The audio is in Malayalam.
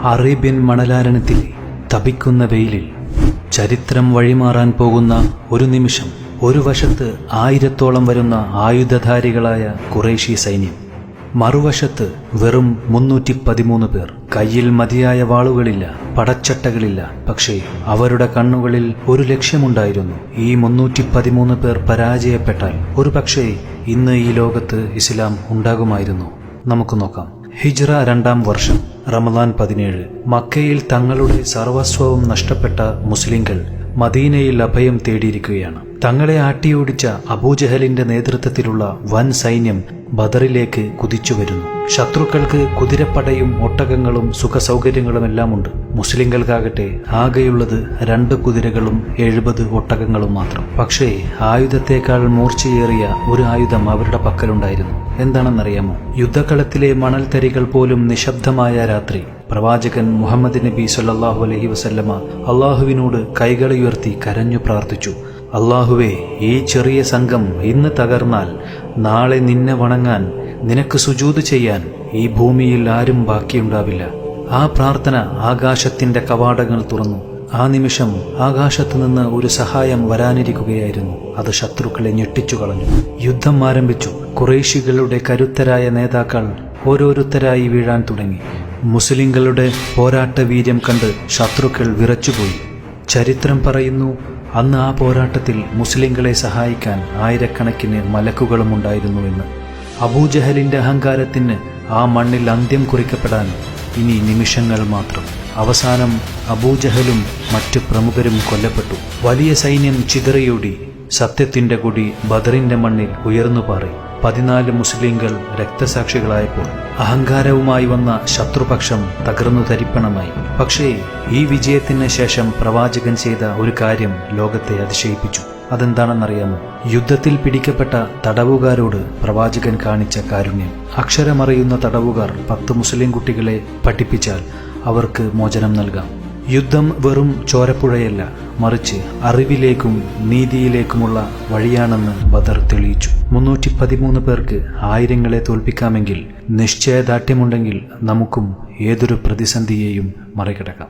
അറേബ്യൻ മണലാരണത്തിലെ തപിക്കുന്ന വെയിലിൽ ചരിത്രം വഴിമാറാൻ പോകുന്ന ഒരു നിമിഷം. ഒരു വശത്ത് 1000-ഓളം വരുന്ന ആയുധധാരികളായ ഖുറൈശി സൈന്യം, മറുവശത്ത് വെറും 313 പേർ. കയ്യിൽ മതിയായ വാളുകളില്ല, പടച്ചട്ടകളില്ല. പക്ഷേ അവരുടെ കണ്ണുകളിൽ ഒരു ലക്ഷ്യമുണ്ടായിരുന്നു. ഈ 313 പേർ പരാജയപ്പെട്ടാൽ ഒരു പക്ഷേ ഇന്ന് ഈ ലോകത്ത് ഇസ്ലാം ഉണ്ടാകുമായിരുന്നു. നമുക്ക് നോക്കാം. ഹിജ്റ 2-ാം വർഷം റമദാൻ 17. മക്കയിൽ തങ്ങളുടെ സർവസ്വവും നഷ്ടപ്പെട്ട മുസ്ലിങ്ങൾ മദീനയിൽ അഭയം തേടിയിരിക്കുകയാണ്. തങ്ങളെ ആട്ടിയോടിച്ച അബൂജഹലിന്റെ നേതൃത്വത്തിലുള്ള വൻ സൈന്യം ബദറിലേക്ക് കുതിച്ചു വരുന്നു. ശത്രുക്കൾക്ക് കുതിരപ്പടയും ഒട്ടകങ്ങളും സുഖസൗകര്യങ്ങളുമെല്ലാമുണ്ട്. മുസ്ലിങ്ങൾക്കാകട്ടെ ആകെയുള്ളത് 2 കുതിരകളും 70 ഒട്ടകങ്ങളും മാത്രം. പക്ഷേ ആയുധത്തേക്കാൾ മൂർച്ചയേറിയ ഒരു ആയുധം അവരുടെ പക്കലുണ്ടായിരുന്നു. എന്താണെന്നറിയാമോ? യുദ്ധക്കളത്തിലെ മണൽത്തരികൾ പോലും നിശബ്ദമായ രാത്രി പ്രവാചകൻ മുഹമ്മദ് നബി സല്ലല്ലാഹു അലൈഹി വസല്ലമ അള്ളാഹുവിനോട് കൈകളുയർത്തി കരഞ്ഞു പ്രാർത്ഥിച്ചു. അള്ളാഹുവേ, ഈ ചെറിയ സംഘം ഇന്ന് തകർന്നാൽ നാളെ നിന്നെ വണങ്ങാൻ, നിനക്ക് സുജൂദ് ചെയ്യാൻ ഈ ഭൂമിയിൽ ആരും ബാക്കിയുണ്ടാവില്ല. ആ പ്രാർത്ഥന ആകാശത്തിന്റെ കവാടങ്ങൾ തുറന്നു. ആ നിമിഷം ആകാശത്തു നിന്ന് ഒരു സഹായം വരാനിരിക്കുകയായിരുന്നു. അത് ശത്രുക്കളെ ഞെട്ടിച്ചു കളഞ്ഞു. യുദ്ധം ആരംഭിച്ചു. ഖുറൈശികളുടെ കരുത്തരായ നേതാക്കൾ ഓരോരുത്തരായി വീഴാൻ തുടങ്ങി. മുസ്ലിങ്ങളുടെ പോരാട്ട വീര്യം കണ്ട് ശത്രുക്കൾ വിറച്ചുപോയി. ചരിത്രം പറയുന്നു, അന്ന് ആ പോരാട്ടത്തിൽ മുസ്ലിങ്ങളെ സഹായിക്കാൻ ആയിരക്കണക്കിന് മലക്കുകളും ഉണ്ടായിരുന്നുവെന്ന്. അബൂജഹലിന്റെ അഹങ്കാരത്തിന് ആ മണ്ണിൽ അന്ത്യം കുറിക്കപ്പെടാൻ ഇനി നിമിഷങ്ങൾ മാത്രം. അവസാനം അബൂജഹലും മറ്റു പ്രമുഖരും കൊല്ലപ്പെട്ടു. വലിയ സൈന്യം ചിതറിയോടി. സത്യത്തിന്റെ കൊടി ബദറിന്റെ മണ്ണിൽ ഉയർന്നുപാറി. 14 മുസ്ലിങ്ങൾ രക്തസാക്ഷികളായപ്പോൾ അഹങ്കാരവുമായി വന്ന ശത്രുപക്ഷം തകർന്നു തരിപ്പണമായി. പക്ഷേ ഈ വിജയത്തിന് ശേഷം പ്രവാചകൻ ചെയ്ത ഒരു കാര്യം ലോകത്തെ അതിശയിപ്പിച്ചു. അതെന്താണെന്നറിയാമോ? യുദ്ധത്തിൽ പിടിക്കപ്പെട്ട തടവുകാരോട് പ്രവാചകൻ കാണിച്ച കാരുണ്യം. അക്ഷരമറിയുന്ന തടവുകാർ 10 മുസ്ലിം കുട്ടികളെ പഠിപ്പിച്ചാൽ അവർക്ക് മോചനം നൽകാം. യുദ്ധം വെറും ചോരപ്പുഴയല്ല, മറിച്ച് അറിവിലേക്കും നീതിയിലേക്കുമുള്ള വഴിയാണെന്ന് ബദർ തെളിയിച്ചു. 313 പേർക്ക് ആയിരങ്ങളെ തോൽപ്പിക്കാമെങ്കിൽ, നിശ്ചയദാർഢ്യമുണ്ടെങ്കിൽ നമുക്കും ഏതൊരു പ്രതിസന്ധിയെയും മറികടക്കാം.